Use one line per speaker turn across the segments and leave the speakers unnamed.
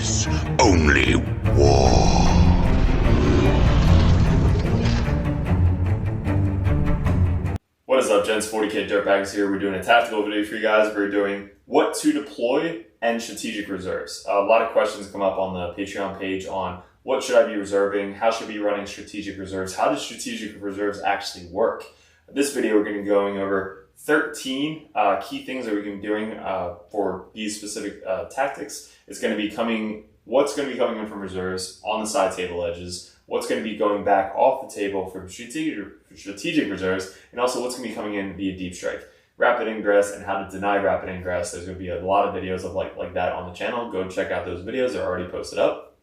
is only war.
What is up, gents? 40k Dirtbags here. We're doing a tactical video for you guys. We're doing what to deploy and strategic reserves. A lot of questions come up on the Patreon page on what should I be reserving, how should I be running strategic reserves, how does strategic reserves actually work. This video we're going to be going over 13 key things that we're going to be doing for these specific tactics. It's going to be what's going to be coming in from reserves on the side table edges, what's going to be going back off the table from strategic reserves, and also what's going to be coming in via deep strike. Rapid ingress and how to deny rapid ingress. There's going to be a lot of videos of like that on the channel. Go check out those videos. They're already posted up.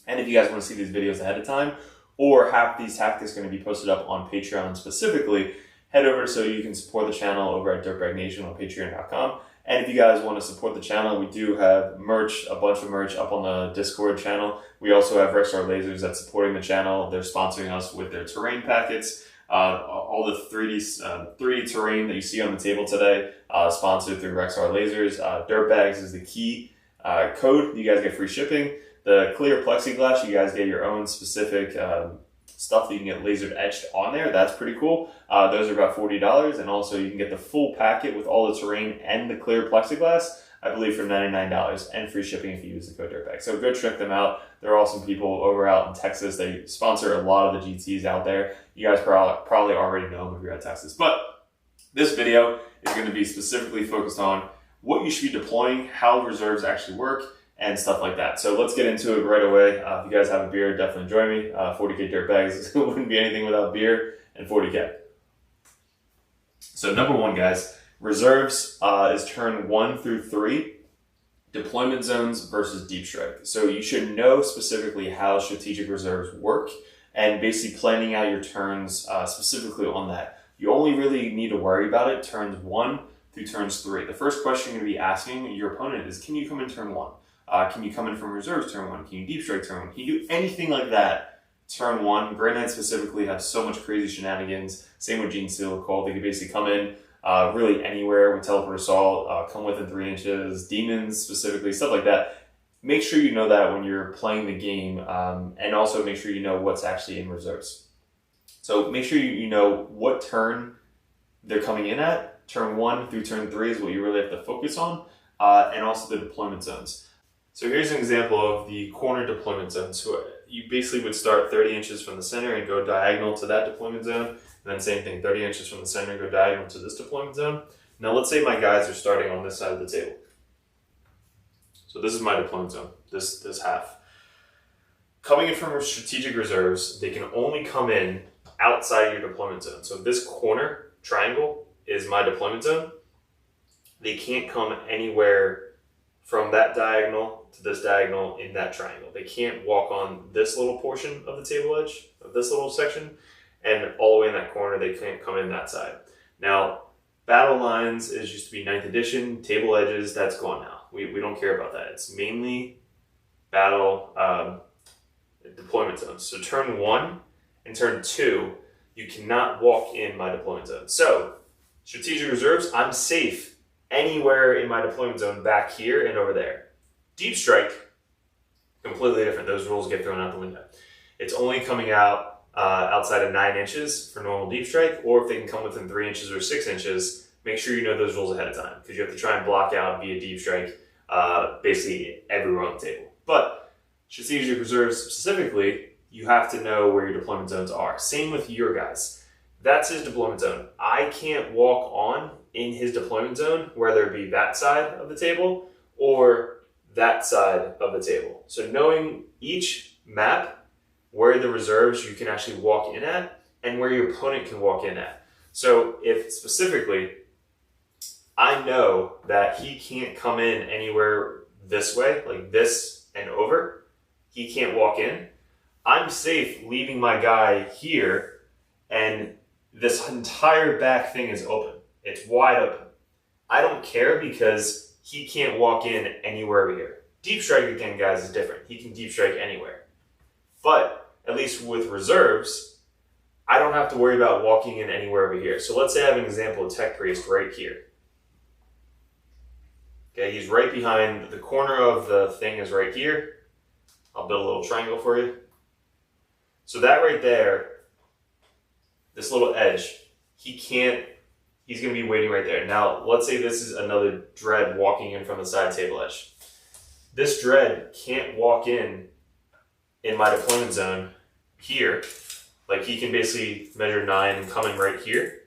And if you guys want to see these videos ahead of time or have these tactics going to be posted up on Patreon specifically, head over so you can support the channel over at Dirtbag Nation on patreon.com. And if you guys want to support the channel, we do have merch, a bunch of merch up on the Discord channel. We also have Rexar Lasers that's supporting the channel. They're sponsoring us with their terrain packets. All the 3D terrain that you see on the table today, sponsored through Rexar Lasers. Dirtbags is the key code. You guys get free shipping. The clear plexiglass, you guys get your own specific stuff that you can get lasered etched on there. That's pretty cool. Those are about $40. And also you can get the full packet with all the terrain and the clear plexiglass, I believe, for $99 and free shipping if you use the code Dirtbag. So go check them out. They're awesome people over out in Texas. They sponsor a lot of the GTs out there. You guys probably already know them if you're at Texas. But this video is going to be specifically focused on what you should be deploying, how reserves actually work, and stuff like that. So let's get into it right away. If you guys have a beer, definitely join me. 40k Dirtbags wouldn't be anything without beer and 40k. So number one, guys, reserves is turn 1 through 3, deployment zones versus deep strike. So you should know specifically how strategic reserves work and basically planning out your turns specifically on that. You only really need to worry about it turns 1 through turns 3. The first question you're going to be asking your opponent is, can you come in turn 1? Can you come in from reserves turn 1? Can you deep strike turn 1? Can you do anything like that turn 1? Granite specifically have so much crazy shenanigans. Same with Gene Steel Cold. They can basically come in really anywhere with teleport assault, come within 3 inches, demons specifically, stuff like that. Make sure you know that when you're playing the game, and also make sure you know what's actually in reserves. So make sure you know what turn they're coming in at. Turn 1 through turn 3 is what you really have to focus on, and also the deployment zones. So here's an example of the corner deployment zone. So you basically would start 30 inches from the center and go diagonal to that deployment zone. And then same thing, 30 inches from the center and go diagonal to this deployment zone. Now let's say my guys are starting on this side of the table. So this is my deployment zone, this half. Coming in from strategic reserves, they can only come in outside your deployment zone. So this corner triangle is my deployment zone. They can't come anywhere from that diagonal to this diagonal in that triangle. They can't walk on this little portion of the table edge, of this little section, and all the way in that corner, they can't come in that side. Now, battle lines used to be 9th edition, table edges, that's gone now. We don't care about that. It's mainly battle deployment zones. So turn 1 and turn 2, you cannot walk in my deployment zone. So, strategic reserves, I'm safe anywhere in my deployment zone back here and over there. Deep strike, completely different. Those rules get thrown out the window. It's only coming out outside of 9 inches for normal deep strike, or if they can come within 3 inches or 6 inches, make sure you know those rules ahead of time, because you have to try and block out via deep strike basically everywhere on the table. But strategic reserves specifically, you have to know where your deployment zones are. Same with your guys. That's his deployment zone. I can't walk on in his deployment zone, whether it be that side of the table or that side of the table. So knowing each map, where the reserves you can actually walk in at and where your opponent can walk in at. So if specifically, I know that he can't come in anywhere this way, like this and over, he can't walk in, I'm safe leaving my guy here and this entire back thing is open. It's wide open. I don't care because he can't walk in anywhere over here. Deep strike, again, guys, is different. He can deep strike anywhere. But at least with reserves, I don't have to worry about walking in anywhere over here. So let's say I have an example of Tech Priest right here. Okay, he's right behind, the corner of the thing is right here. I'll build a little triangle for you. So that right there, this little edge, he's going to be waiting right there. Now, let's say this is another dread walking in from the side table edge. This dread can't walk in my deployment zone here. Like, he can basically measure 9 and come in right here.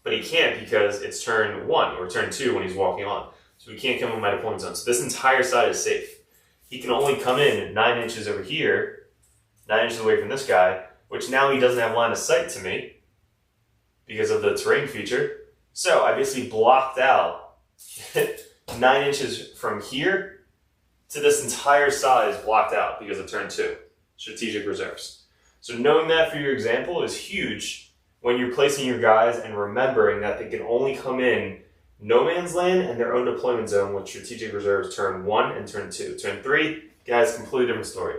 But he can't because it's turn 1 or turn 2 when he's walking on. So he can't come in my deployment zone. So this entire side is safe. He can only come in 9 inches over here, 9 inches away from this guy, which now he doesn't have line of sight to me because of the terrain feature. So I basically blocked out 9 inches from here to this entire side is blocked out because of turn 2, strategic reserves. So knowing that for your example is huge when you're placing your guys and remembering that they can only come in no man's land and their own deployment zone with strategic reserves turn 1 and turn 2. Turn 3, guys, completely different story.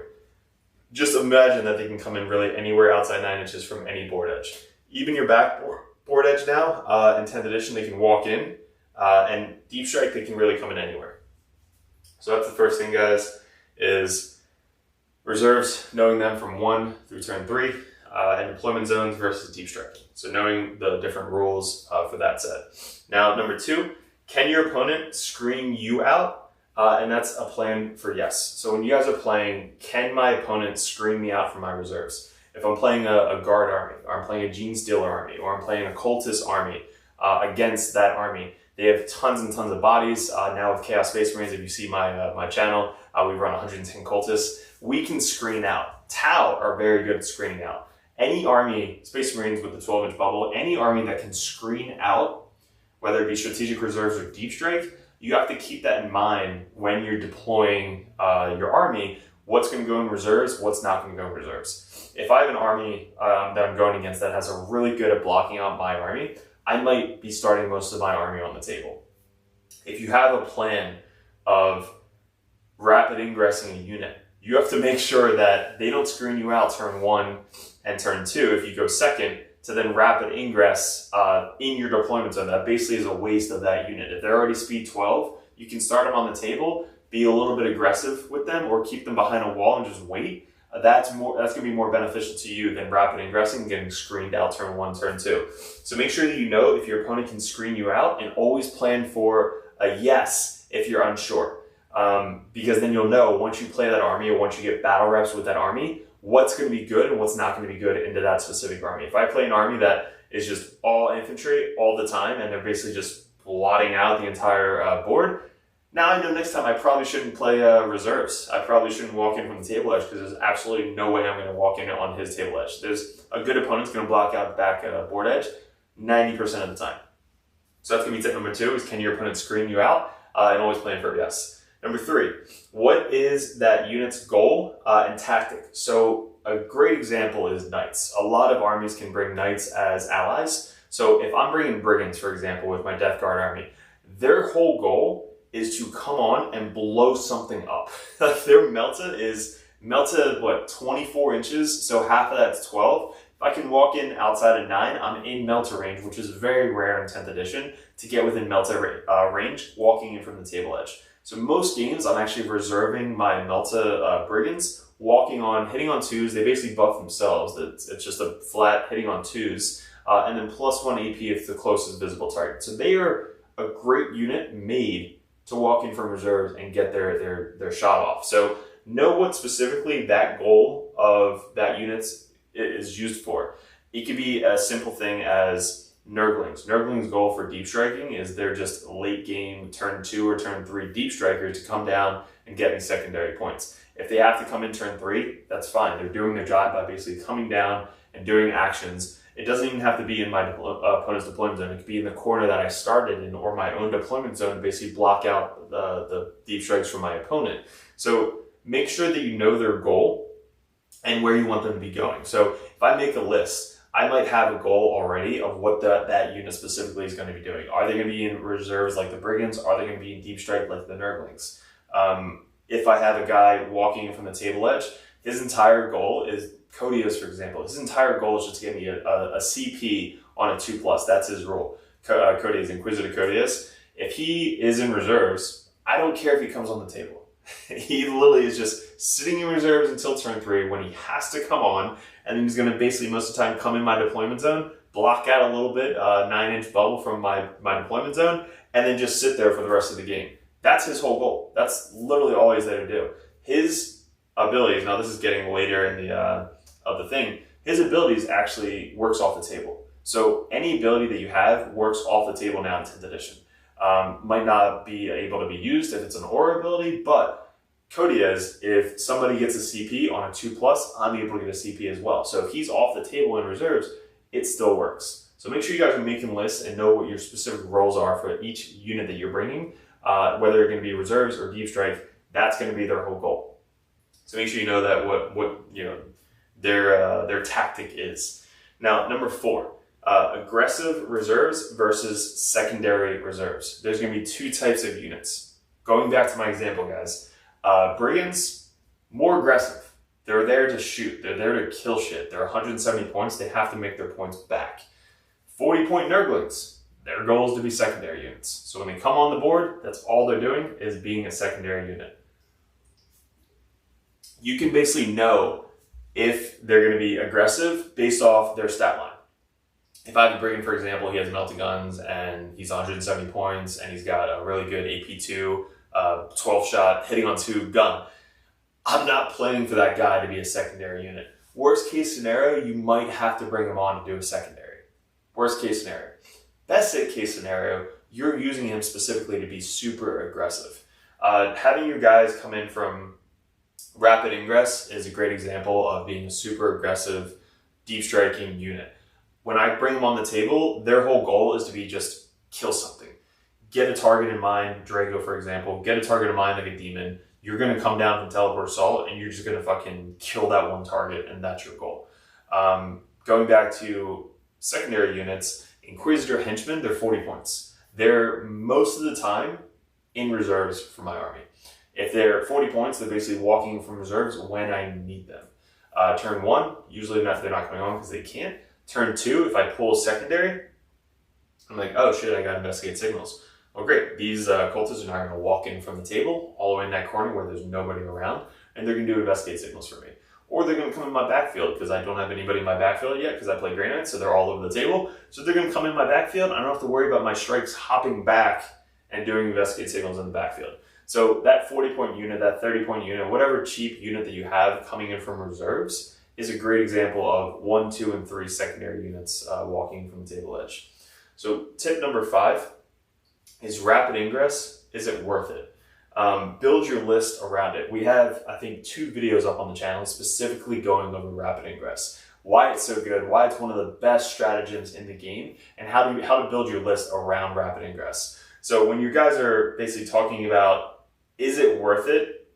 Just imagine that they can come in really anywhere outside 9 inches from any board edge. Even your back board edge now, in 10th edition, they can walk in, and deep strike, they can really come in anywhere. So that's the first thing, guys, is reserves, knowing them from 1 through turn 3, and deployment zones versus deep strike. So knowing the different rules for that set. Now, number 2, can your opponent screen you out? And that's a plan for yes. So when you guys are playing, can my opponent screen me out from my reserves? If I'm playing a guard army, or I'm playing a Gene Stealer army, or I'm playing a cultist army against that army, they have tons and tons of bodies. Now with Chaos Space Marines, if you see my channel, we run 110 cultists. We can screen out. Tau are very good at screening out. Any army, Space Marines with the 12-inch bubble, any army that can screen out, whether it be strategic reserves or deep strike, you have to keep that in mind when you're deploying your army. What's going to go in reserves, what's not going to go in reserves. If I have an army that I'm going against that has a really good at blocking out my army, I might be starting most of my army on the table. If you have a plan of rapid ingressing a unit, you have to make sure that they don't screen you out turn 1 and turn 2 if you go second, to then rapid ingress in your deployment zone. That basically is a waste of that unit. If they're already speed 12, you can start them on the table, be a little bit aggressive with them, or keep them behind a wall and just wait. That's going to be more beneficial to you than rapid ingressing and getting screened out turn 1, turn 2. So make sure that you know if your opponent can screen you out, and always plan for a yes if you're unsure. Because then you'll know once you play that army, or once you get battle reps with that army, what's going to be good and what's not going to be good into that specific army. If I play an army that is just all infantry all the time, and they're basically just blotting out the entire board, now I know next time I probably shouldn't play reserves. I probably shouldn't walk in from the table edge, because there's absolutely no way I'm going to walk in on his table edge. There's a good opponent's going to block out the back board edge 90% of the time. So that's going to be tip number 2, is can your opponent screen you out, and always plan for a yes. Number 3, what is that unit's goal and tactic? So a great example is knights. A lot of armies can bring knights as allies. So if I'm bringing brigands, for example, with my Death Guard army, their whole goal is to come on and blow something up. Their melta is 24 inches, so half of that's 12. If I can walk in outside of 9, I'm in melta range, which is very rare in 10th edition, to get within melta range, walking in from the table edge. So most games, I'm actually reserving my melta brigands, hitting on 2s. They basically buff themselves. It's just a flat hitting on 2s, and then +1 AP if the closest visible target. So they are a great unit made to walk in from reserves and get their shot off. So know what specifically that goal of that unit is used for. It could be a simple thing as Nurglings. Nurglings' goal for deep striking is they're just late game turn 2 or turn 3 deep strikers to come down and get me secondary points. If they have to come in turn 3, that's fine. They're doing their job by basically coming down and doing actions. It doesn't even have to be in my opponent's deployment zone. It could be in the corner that I started in, or my own deployment zone, to basically block out the deep strikes from my opponent. So make sure that you know their goal and where you want them to be going. So if I make a list, I might have a goal already of what that unit specifically is going to be doing. Are they going to be in reserves like the Brigands? Are they going to be in deep strike like the Nurglings? If I have a guy walking in from the table edge, his entire goal is, Codius for example, his entire goal is just to get me a CP on a 2+. That's his rule. Codius, Inquisitor Codius. If he is in reserves, I don't care if he comes on the table. He literally is just sitting in reserves until turn 3 when he has to come on, and then he's going to basically most of the time come in my deployment zone, block out a little bit, 9-inch bubble from my deployment zone, and then just sit there for the rest of the game. That's his whole goal. That's literally all he's there to do. His abilities, now this is getting later in the of the thing, his abilities actually works off the table. So any ability that you have works off the table now in 10th edition. Might not be able to be used if it's an aura ability, but Codiez, if somebody gets a CP on a 2+, I'm able to get a CP as well. So if he's off the table in reserves, it still works. So make sure you guys are making lists and know what your specific roles are for each unit that you're bringing, whether they're going to be reserves or deep strike. That's going to be their whole goal. So make sure you know that what you know their tactic is. Now, number 4. Aggressive reserves versus secondary reserves. There's going to be 2 types of units. Going back to my example, guys, Brigands, more aggressive. They're there to shoot. They're there to kill shit. They're 170 points. They have to make their points back. 40-point Nurglings, their goal is to be secondary units. So when they come on the board, that's all they're doing is being a secondary unit. You can basically know if they're going to be aggressive based off their stat line. If I have a Brigand, for example, he has melting guns and he's 170 points and he's got a really good AP2, 12-shot, hitting on 2 gun. I'm not planning for that guy to be a secondary unit. Worst case scenario, you might have to bring him on to do a secondary. Worst case scenario. Best case scenario, you're using him specifically to be super aggressive. Having your guys come in from Rapid Ingress is a great example of being a super aggressive, deep striking unit. When I bring them on the table, their whole goal is to be just kill something. Get a target in mind, Drago for example, get a target in mind like a demon. You're going to come down from Teleport Assault and you're just going to fucking kill that one target, and that's your goal. Going back to secondary units, Inquisitor Henchmen, they're 40 points. They're most of the time in reserves for my army. If they're 40 points, they're basically walking from reserves when I need them. Turn 1, usually they're not coming on because they can't. Turn 2, if I pull secondary, I'm like, oh shit, I got investigate signals. Well, great. These cultists are now going to walk in from the table all the way in that corner where there's nobody around, and they're going to do investigate signals for me. Or they're going to come in my backfield because I don't have anybody in my backfield yet because I play Grey Knight, so they're all over the table. So they're going to come in my backfield. I don't have to worry about my strikes hopping back and doing investigate signals in the backfield. So that 40-point unit, that 30-point unit, whatever cheap unit that you have coming in from reserves is a great example of 1, 2, and 3 secondary units walking from the table edge. So tip number 5 is Rapid Ingress. Is it worth it? Build your list around it. We have, I think, 2 videos up on the channel specifically going over Rapid Ingress. Why it's so good, why it's one of the best stratagems in the game, and how to build your list around Rapid Ingress. So when you guys are basically talking about, is it worth it?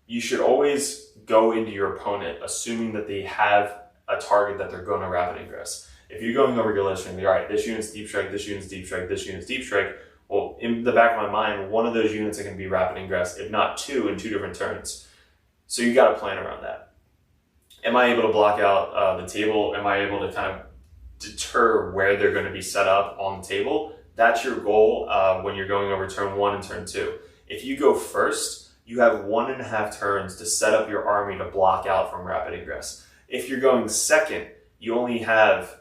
You should always go into your opponent assuming that they have a target that they're going to Rapid Ingress. If you're going over your list and you're all right, this unit's deep strike, this unit's deep strike, this unit's deep strike, well, in the back of my mind, one of those units are going to be Rapid Ingress, if not 2 in 2 different turns. So you got to plan around that. Am I able to block out the table? Am I able to kind of deter where they're going to be set up on the table? That's your goal when you're going over turn 1 and turn 2. If you go first, you have 1.5 turns to set up your army to block out from Rapid Ingress. If you're going second, you only have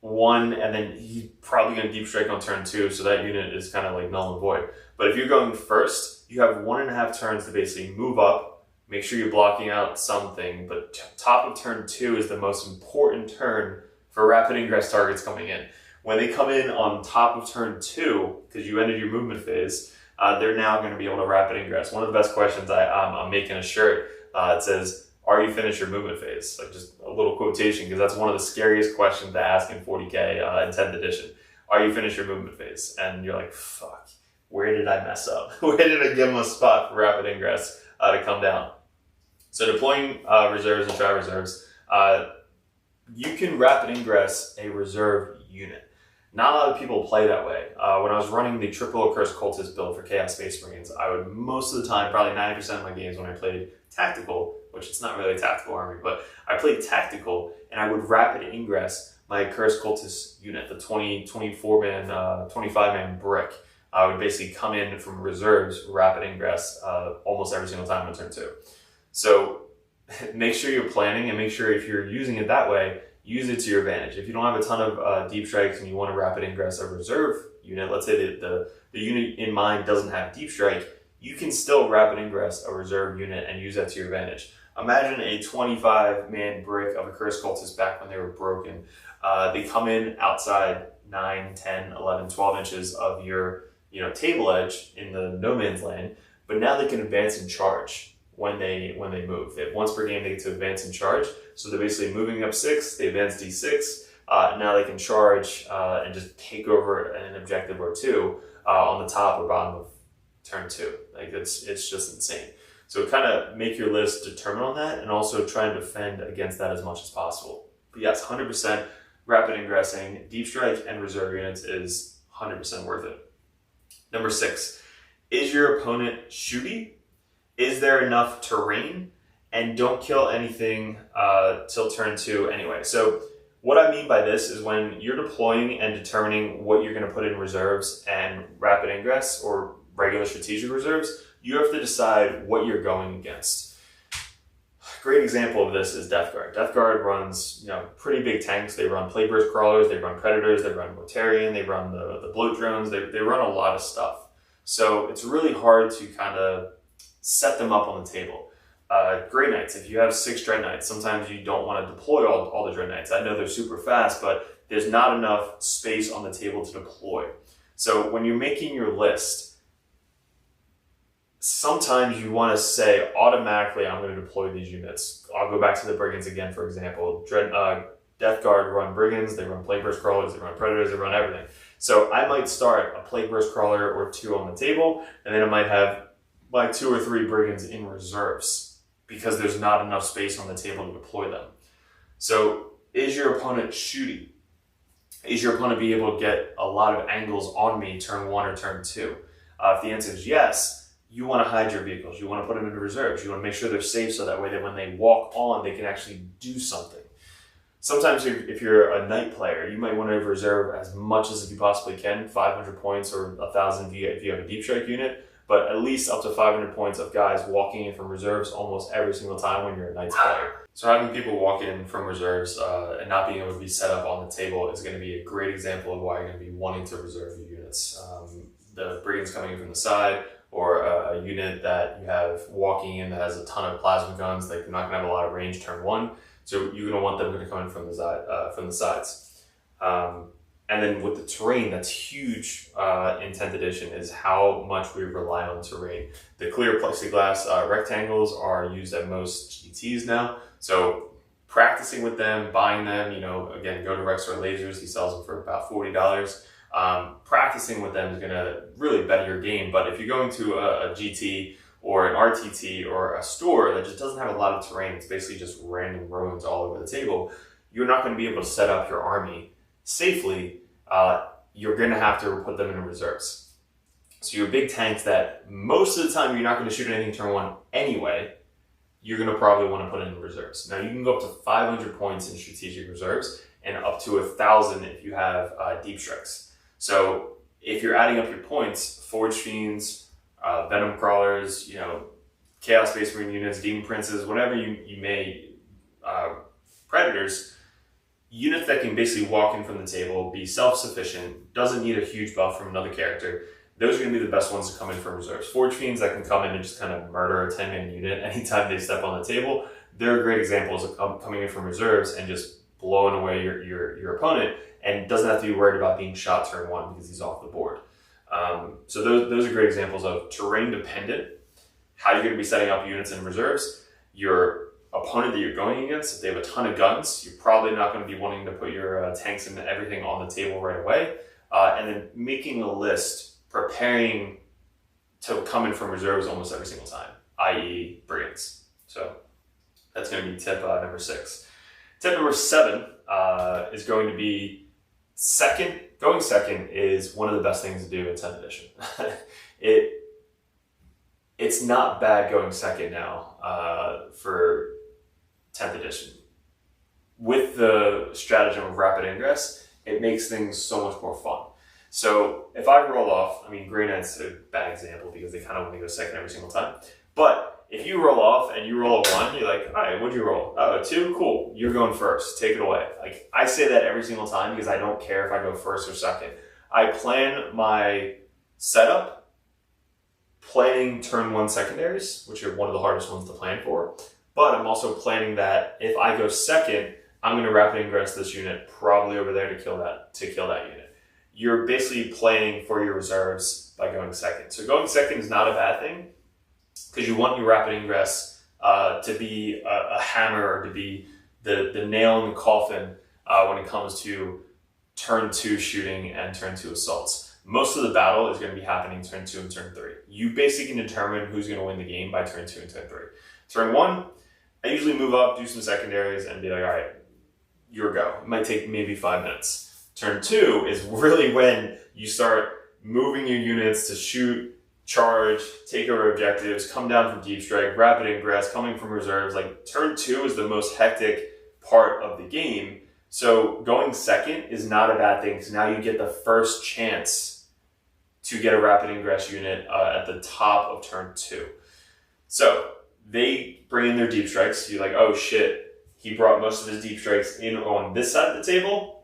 1, and then he's probably going to deep strike on turn 2, so that unit is kind of like null and void. But if you're going first, you have 1.5 turns to basically move up, make sure you're blocking out something, but top of turn 2 is the most important turn for Rapid Ingress targets coming in. When they come in on top of turn 2, because you ended your movement phase, they're now going to be able to Rapid Ingress. One of the best questions, I'm making a shirt, it says, are you finished your movement phase? Like just a little quotation, because that's one of the scariest questions to ask in 40k in 10th edition. Are you finished your movement phase? And you're like, fuck, where did I mess up? Where did I give them a spot for Rapid Ingress to come down? So deploying reserves and trial reserves, you can Rapid Ingress a reserve unit. Not a lot of people play that way. When I was running the triple accursed cultist build for Chaos Space Marines, I would most of the time, probably 90% of my games when I played tactical, which it's not really a tactical army, but I played tactical, and I would Rapid Ingress my accursed cultist unit, the 24-man, 25-man brick. would basically come in from reserves, rapid ingress, almost every single time on turn 2. So make sure you're planning, and make sure if you're using it that way, use it to your advantage. If you don't have a ton of deep strikes and you want to rapid ingress a reserve unit, let's say that the unit in mind doesn't have deep strike, you can still rapid ingress a reserve unit and use that to your advantage. Imagine a 25-man brick of a Cursed Cultist back when they were broken. They come in outside 9, 10, 11, 12 inches of your table edge in the no man's land, but now they can advance and charge when they move. They have once per game they get to advance and charge, so they're basically moving up 6, they advance D6, now they can charge and just take over an objective or 2 on the top or bottom of turn 2. Like it's just insane. So kind of make your list determine on that, and also try and defend against that as much as possible. But yes, 100% rapid ingressing, deep strike, and reserve units is 100% worth it. Number 6, is your opponent shooty? Is there enough terrain? And don't kill anything till turn 2 anyway. So what I mean by this is when you're deploying and determining what you're going to put in reserves and rapid ingress or regular strategic reserves, you have to decide what you're going against. A great example of this is Death Guard. Death Guard runs pretty big tanks. They run Plague Burst Crawlers, they run Predators, they run Mortarion, they run the Bloat Drones, they run a lot of stuff. So it's really hard to kind of set them up on the table. Grey Knights, if you have 6 Dread Knights, sometimes you don't want to deploy all the Dread Knights. I know they're super fast, but there's not enough space on the table to deploy. So when you're making your list, sometimes you want to say automatically, I'm going to deploy these units. I'll go back to the Brigands again, for example. Death Guard run Brigands, they run Plague Burst Crawlers, they run Predators, they run everything. So I might start a Plague Burst Crawler or 2 on the table, and then I might have like 2 or 3 Brigands in reserves because there's not enough space on the table to deploy them. So is your opponent shooty? Is your opponent be able to get a lot of angles on me turn 1 or turn 2? If the answer is yes, you want to hide your vehicles. You want to put them into reserves. You want to make sure they're safe so that way that when they walk on, they can actually do something. Sometimes if you're a Knight player, you might want to reserve as much as you possibly can, 500 points or 1,000 if you have a deep strike unit, but at least up to 500 points of guys walking in from reserves almost every single time when you're a Knights player. So having people walk in from reserves and not being able to be set up on the table is going to be a great example of why you're going to be wanting to reserve your units. The Brigands coming in from the side, or a unit that you have walking in that has a ton of plasma guns, like they're not going to have a lot of range turn 1, so you're going to want them to come in from the sides. And then with the terrain, that's huge in 10th edition, is how much we rely on terrain. The clear plexiglass rectangles are used at most GTs now, so practicing with them, buying them, again, go to Rexor Lasers, he sells them for about $40. Practicing with them is going to really better your game. But if you're going to a GT or an RTT or a store that just doesn't have a lot of terrain, it's basically just random roads all over the table, you're not going to be able to set up your army safely. You're going to have to put them in reserves. So your big tanks that most of the time you're not going to shoot anything turn 1 anyway, you're going to probably want to put in reserves. Now you can go up to 500 points in strategic reserves and up to 1,000 if you have deep strikes. So if you're adding up your points, Forge Fiends, Venom Crawlers, Chaos Space Marine units, Demon Princes, whatever you may, Predators, units that can basically walk in from the table, be self-sufficient, doesn't need a huge buff from another character, those are going to be the best ones to come in from reserves. Forge Fiends that can come in and just kind of murder a 10-man unit anytime they step on the table, they're great examples of coming in from reserves and just blowing away your opponent, and doesn't have to be worried about being shot turn 1 because he's off the board. So those are great examples of terrain dependent, how you're going to be setting up units in reserves. Your opponent that you're going against, if they have a ton of guns, you're probably not going to be wanting to put your tanks and everything on the table right away. And then making a list, preparing to come in from reserves almost every single time, i.e. Brigands. So that's going to be tip number 6. Tip number 7 is going to be second. Going second is one of the best things to do in 10th edition. It's not bad going second now for 10th edition. With the stratagem of rapid ingress, it makes things so much more fun. So if I roll off, I mean, Grey Knight's a bad example because they kind of want to go second every single time. But if you roll off and you roll a 1, you're like, all right, what'd you roll? Oh, a 2? Cool. You're going first. Take it away. Like, I say that every single time because I don't care if I go first or second. I plan my setup, planning turn 1 secondaries, which are one of the hardest ones to plan for. But I'm also planning that if I go second, I'm going to rapid ingress this unit probably over there to kill that unit. You're basically planning for your reserves by going second. So going second is not a bad thing because you want your rapid ingress to be a hammer or to be the nail in the coffin when it comes to turn 2 shooting and turn 2 assaults. Most of the battle is going to be happening turn 2 and turn 3. You basically can determine who's going to win the game by turn 2 and turn 3. Turn 1, I usually move up, do some secondaries, and be like, all right, your go. It might take maybe 5 minutes. Turn 2 is really when you start moving your units to shoot, charge, take over objectives, come down from deep strike, rapid ingress, coming from reserves. Like, turn 2 is the most hectic part of the game. So going second is not a bad thing because now you get the first chance to get a rapid ingress unit at the top of turn 2. So they bring in their deep strikes. You're like, oh shit, he brought most of his deep strikes in on this side of the table.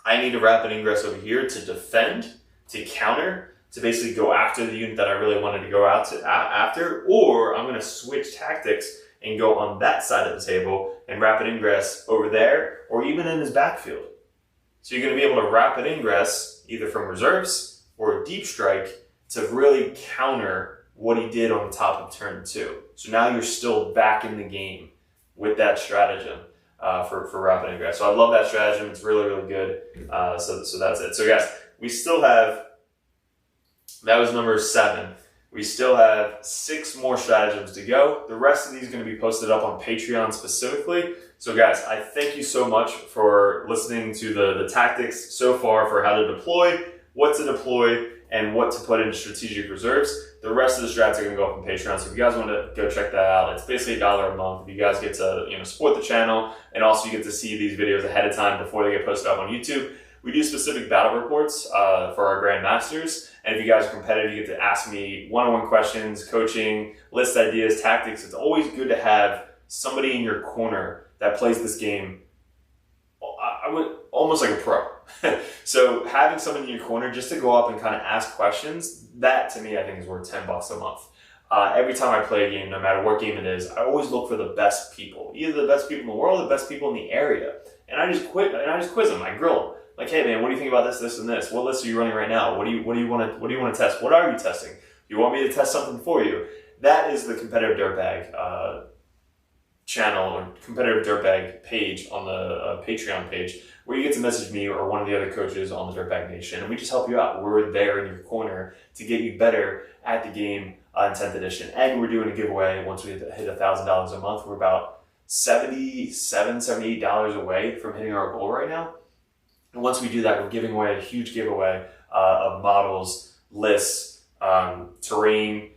I need a rapid ingress over here to defend, to counter, to basically go after the unit that I really wanted to go after, or I'm going to switch tactics and go on that side of the table and rapid ingress over there, or even in his backfield. So you're going to be able to rapid ingress either from reserves or a deep strike to really counter what he did on the top of turn 2. So now you're still back in the game with that stratagem. For rapid ingress. So I love that stratagem. It's really, really good. So that's it. So guys, we still have, that was number 7. We still have 6 more stratagems to go. The rest of these are going to be posted up on Patreon specifically. So guys, I thank you so much for listening to the tactics so far for how to deploy, what to deploy, and what to put in strategic reserves. The rest of the strats are going to go up on Patreon, so if you guys want to go check that out, it's basically $1 a month. You guys get to support the channel, and also you get to see these videos ahead of time before they get posted up on YouTube. We do specific battle reports for our Grandmasters, and if you guys are competitive, you get to ask me one-on-one questions, coaching, list ideas, tactics. It's always good to have somebody in your corner that plays this game I would almost like a pro. So having someone in your corner just to go up and kind of ask questions, that to me I think is worth $10 a month. Every time I play a game, no matter what game it is, I always look for the best people, either the best people in the world or the best people in the area, and I just quiz them. I grill them. Like, hey man, what do you think about this, this, and this? What list are you running right now? What do you want to test? What are you testing? You want me to test something for you? That is the competitive dirtbag channel or competitive dirtbag page on the Patreon page, where you get to message me or one of the other coaches on the Dirtbag Nation, and we just help you out. We're there in your corner to get you better at the game in 10th edition. And we're doing a giveaway once we hit $1,000 a month. We're about $77, $78 away from hitting our goal right now. And once we do that, we're giving away a huge giveaway of models, lists, terrain,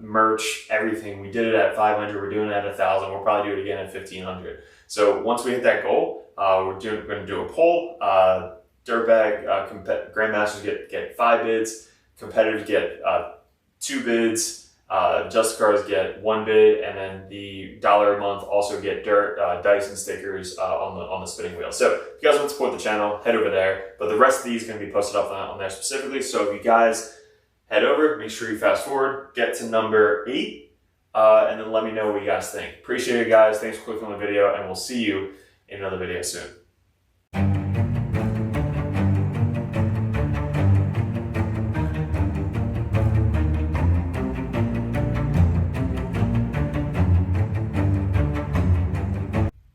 merch, everything. We did it at 500. We're doing it at 1,000. We'll probably do it again at 1,500. So once we hit that goal, we're going to do a poll. Dirtbag Grandmasters get 5 bids. Competitors get 2 bids. Justicars get 1 bid, and then the $1 a month also get dice and stickers on the spinning wheel. So if you guys want to support the channel, head over there. But the rest of these are going to be posted up on there specifically. So if you guys head over, make sure you fast forward, get to number 8, and then let me know what you guys think. Appreciate it, guys. Thanks for clicking on the video, and we'll see you in another video soon.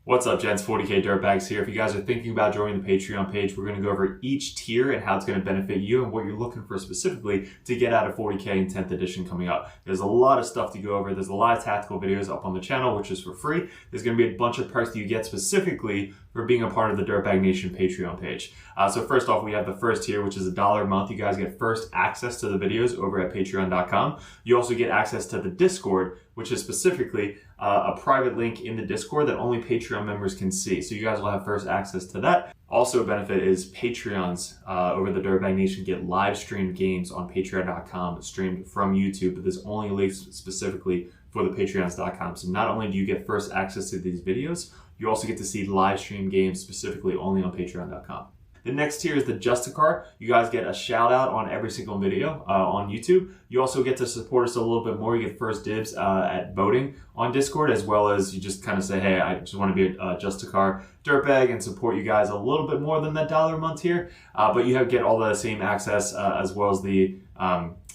What's up, gents? 40k Dirtbags here. If you guys are thinking about joining the Patreon page, we're going to go over each tier and how it's going to benefit you and what you're looking for specifically to get out of 40k in 10th edition coming up. There's a lot of stuff to go over. There's a lot of tactical videos up on the channel, which is for free. There's going to be a bunch of perks that you get specifically for being a part of the Dirtbag Nation Patreon page. So first off, we have the first tier, which is $1 a month. You guys get first access to the videos over at patreon.com. You also get access to the Discord, which is specifically a private link in the Discord that only Patreon members can see. So you guys will have first access to that. Also a benefit is Patreons over the Dirtbag Nation get live streamed games on patreon.com streamed from YouTube, but there's only links specifically for the patreons.com. So not only do you get first access to these videos, you also get to see live stream games specifically only on patreon.com. The next tier is the Justicar. You guys get a shout out on every single video on YouTube. You also get to support us a little bit more. You get first dibs at voting on Discord, as well as you just kind of say, hey, I just want to be a Justicar Dirtbag and support you guys a little bit more than that $1 a month tier. But you get all the same access as well as the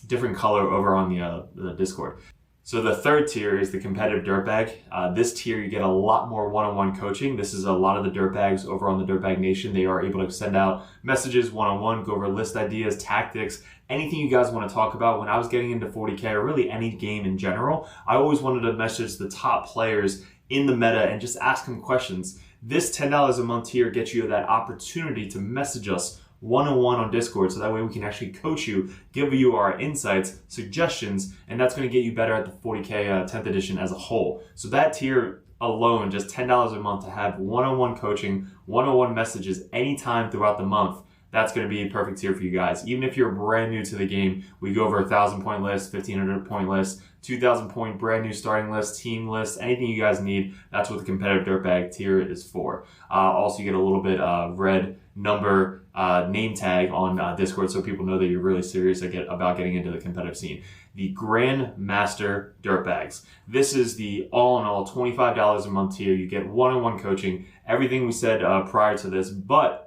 different color over on the Discord. So the third tier is the competitive Dirtbag. This tier, you get a lot more one-on-one coaching. This is a lot of the Dirtbags over on the Dirtbag Nation. They are able to send out messages one-on-one, go over list ideas, tactics, anything you guys want to talk about. When I was getting into 40K, or really any game in general, I always wanted to message the top players in the meta and just ask them questions. This $10 a month tier gets you that opportunity to message us one-on-one on Discord, so that way we can actually coach you, give you our insights, suggestions, and that's going to get you better at the 40K 10th edition as a whole. So that tier alone, just $10 a month to have one-on-one coaching, one-on-one messages anytime throughout the month, that's going to be a perfect tier for you guys. Even if you're brand new to the game, we go over 1,000 point list, 1,500 point list, 2,000 point brand new starting list, team list, anything you guys need. That's what the competitive Dirtbag tier is for. Also, you get a little bit red number name tag on Discord, so people know that you're really serious about getting into the competitive scene. The Grandmaster Dirtbags. This is the all-in-all $25 a month tier. You get one-on-one coaching, everything we said prior to this, but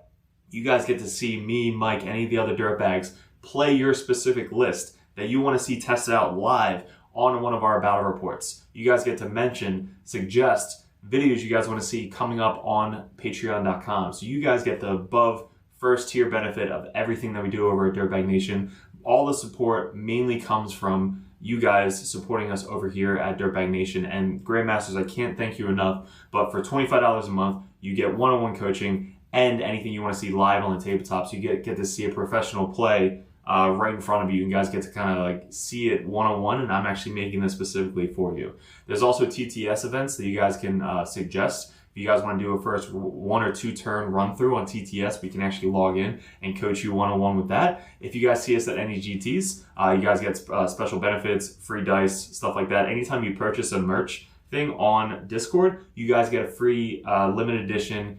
you guys get to see me, Mike, any of the other Dirtbags play your specific list that you want to see tested out live on one of our battle reports. You guys get to mention, suggest videos you guys want to see coming up on patreon.com. So you guys get the above first tier benefit of everything that we do over at Dirtbag Nation. All the support mainly comes from you guys supporting us over here at Dirtbag Nation. And Grandmasters, I can't thank you enough, but for $25 a month, you get one-on-one coaching and anything you want to see live on the tabletop. So you get to see a professional play right in front of you. You guys get to kind of like see it one-on-one, and I'm actually making this specifically for you. There's also TTS events that you guys can suggest. If you guys want to do a first 1 or 2 turn run through on TTS, we can actually log in and coach you one-on-one with that. If you guys see us at any GTs, you guys get special benefits, free dice, stuff like that. Anytime you purchase a merch thing on Discord, you guys get a free limited edition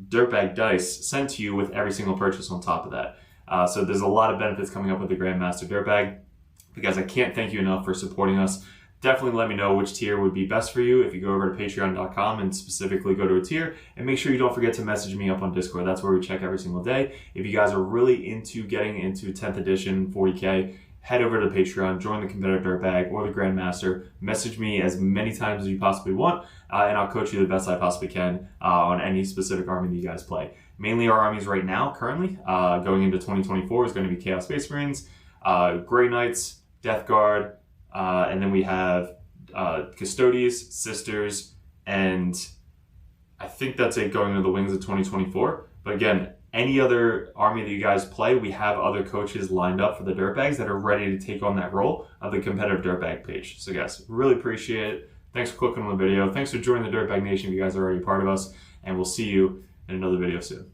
Dirtbag dice sent to you with every single purchase on top of that. So there's a lot of benefits coming up with the Grandmaster Dirtbag. Because I can't thank you enough for supporting us. Definitely let me know which tier would be best for you if you go over to patreon.com and specifically go to a tier. And make sure you don't forget to message me up on Discord. That's where we check every single day. If you guys are really into getting into 10th edition 40K, head over to Patreon, join the competitive Dirtbag or the Grandmaster. Message me as many times as you possibly want, and I'll coach you the best I possibly can on any specific army that you guys play. Mainly our armies right now, currently, going into 2024, is going to be Chaos Space Marines, Grey Knights, Death Guard, and then we have Custodes, Sisters, and I think that's it going into the wings of 2024. But again, any other army that you guys play, we have other coaches lined up for the Dirtbags that are ready to take on that role of the competitive Dirtbag page. So guys, really appreciate it. Thanks for clicking on the video. Thanks for joining the Dirtbag Nation if you guys are already part of us. And we'll see you in another video soon.